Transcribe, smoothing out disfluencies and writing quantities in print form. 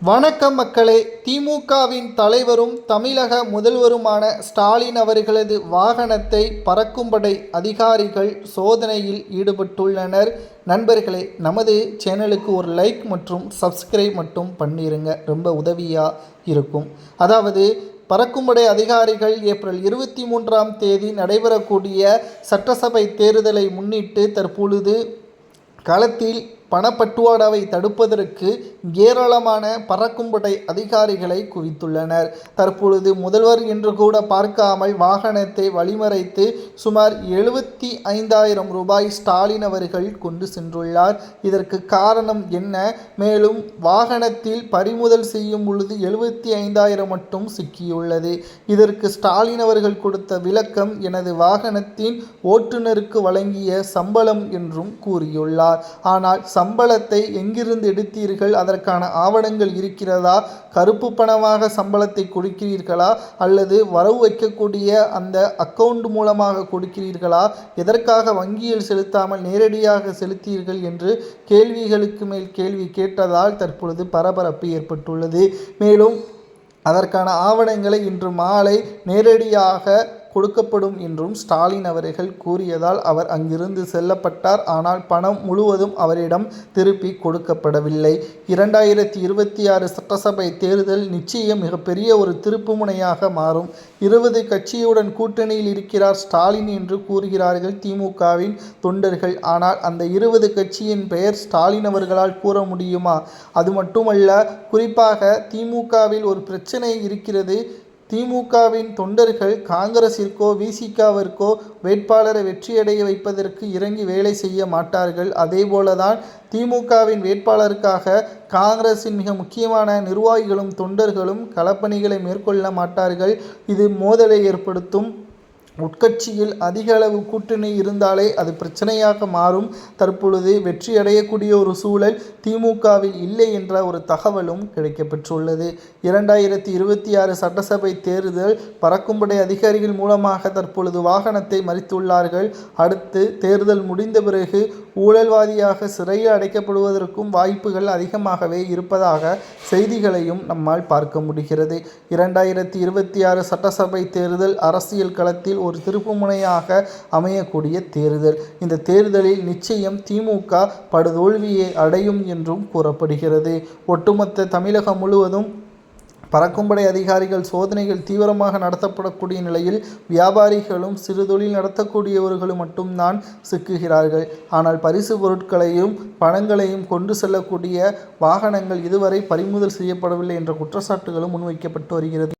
வணக்கம் மக்களே. திமுகவின் தலைவரும் தமிழக முதல்வருமான ஸ்டாலின் அவர்களது வாகனத்தை பறக்கும்படை அதிகாரிகள் சோதனையில் ஈடுபட்டுள்ளனர். நண்பர்களே, நமது சேனலுக்கு ஒரு லைக் மற்றும் சப்ஸ்கிரைப் மட்டும் பண்ணிருங்க, ரொம்ப உதவியாக இருக்கும். அதாவது பறக்கும்படை அதிகாரிகள் ஏப்ரல் 23ஆம் தேதி நடைபெறக்கூடிய சட்டசபை தேர்தலை முன்னிட்டு தற்பொழுது களத்தில் பணப்பட்டுவாடாவை தடுப்பதற்கு ஏராளமான பறக்கும்படை அதிகாரிகளை குவித்துள்ளனர். தற்பொழுது முதல்வர் என்று கூட பார்க்காமல் வாகனத்தை வழிமறைத்து சுமார் 75,000 ரூபாய் ஸ்டாலின் அவர்கள் கொண்டு சென்றுள்ளார். இதற்கு காரணம் என்ன? மேலும் வாகனத்தில் பறிமுதல் செய்யும் பொழுது 75,000 மட்டும் சிக்கியுள்ளது. இதற்கு ஸ்டாலின் அவர்கள் கொடுத்த விளக்கம், எனது வாகனத்தின் ஓட்டுநருக்கு வழங்கிய சம்பளம் என்றும் கூறியுள்ளார். ஆனால் சம்பளத்தை எங்கிருந்து எடுத்தீர்கள்? அதற்கான ஆவணங்கள் இருக்கிறதா? கருப்பு பணமாக சம்பளத்தை கொடுக்கிறீர்களா அல்லது வரவு வைக்கக்கூடிய அந்த அக்கவுண்ட் மூலமாக கொடுக்கிறீர்களா? எதற்காக வங்கியில் செலுத்தாமல் நேரடியாக செலுத்தீர்கள் என்று கேள்விகளுக்கு மேல் கேள்வி கேட்டதால் தற்பொழுது பரபரப்பு ஏற்பட்டுள்ளது. மேலும் அதற்கான ஆவணங்களை இன்று மாலை நேரடியாக கொடுக்கப்படும் என்றும் ஸ்டாலின் அவர்கள் கூறியதால் அவர் அங்கிருந்து செல்லப்பட்டார். ஆனால் பணம் முழுவதும் அவரிடம் திருப்பி கொடுக்கப்படவில்லை. 2026 சட்டசபை தேர்தல் நிச்சயம் மிகப்பெரிய ஒரு திருப்புமுனையாக மாறும். 20 கட்சியுடன் கூட்டணியில் இருக்கிறார் ஸ்டாலின் என்று கூறுகிறார்கள் திமுகவின் தொண்டர்கள். ஆனால் அந்த 20 கட்சியின் பெயர் ஸ்டாலின் அவர்களால் கூற முடியுமா? அது மட்டுமல்ல, குறிப்பாக திமுகவில் ஒரு பிரச்சனை இருக்கிறது. திமுகவின் தொண்டர்கள் காங்கிரசிற்கோ விசிகாவிற்கோ வேட்பாளரை வெற்றியடைய வைப்பதற்கு இறங்கி வேலை செய்ய மாட்டார்கள். அதேபோலதான் திமுகவின் வேட்பாளருக்காக காங்கிரசின் மிக முக்கியமான நிர்வாகிகளும் தொண்டர்களும் களப்பணிகளை மேற்கொள்ள மாட்டார்கள். இது மோதலை ஏற்படுத்தும். உட்கட்சியில் அதிக அளவு கூட்டணி இருந்தாலே அது பிரச்சனையாக மாறும். தற்பொழுது வெற்றி அடையக்கூடிய ஒரு சூழல் திமுகவில் இல்லை என்ற ஒரு தகவலும் கிடைக்கப்பெற்றுள்ளது. 2026 சட்டசபை தேர்தல் பறக்கும்படை அதிகாரிகள் மூலமாக தற்பொழுது வாகனத்தை மறித்துள்ளார்கள். அடுத்து தேர்தல் முடிந்த பிறகு ஊழல்வாதியாக சிறையில் அடைக்கப்படுவதற்கும் வாய்ப்புகள் அதிகமாகவே இருப்பதாக செய்திகளையும் நம்மால் பார்க்க முடிகிறது. 2026 சட்டசபை தேர்தல் அரசியல் களத்தில் ஒரு திருப்புமுனையாக அமையக்கூடிய தேர்தல். இந்த தேர்தலில் நிச்சயம் திமுக படுதோல்வியை அடையும் என்றும் கூறப்படுகிறது. ஒட்டுமொத்த தமிழகம் முழுவதும் பறக்கும்படை அதிகாரிகள் சோதனைகள் தீவிரமாக நடத்தப்படக்கூடிய நிலையில் வியாபாரிகளும் சிறு தொழில் நடத்தக்கூடியவர்களும் மட்டும்தான் சிக்குகிறார்கள். ஆனால் பரிசு பொருட்களையும் பணங்களையும் கொண்டு செல்லக்கூடிய வாகனங்கள் இதுவரை பறிமுதல் செய்யப்படவில்லை என்ற குற்றச்சாட்டுகளும் முன்வைக்கப்பட்டு வருகிறது.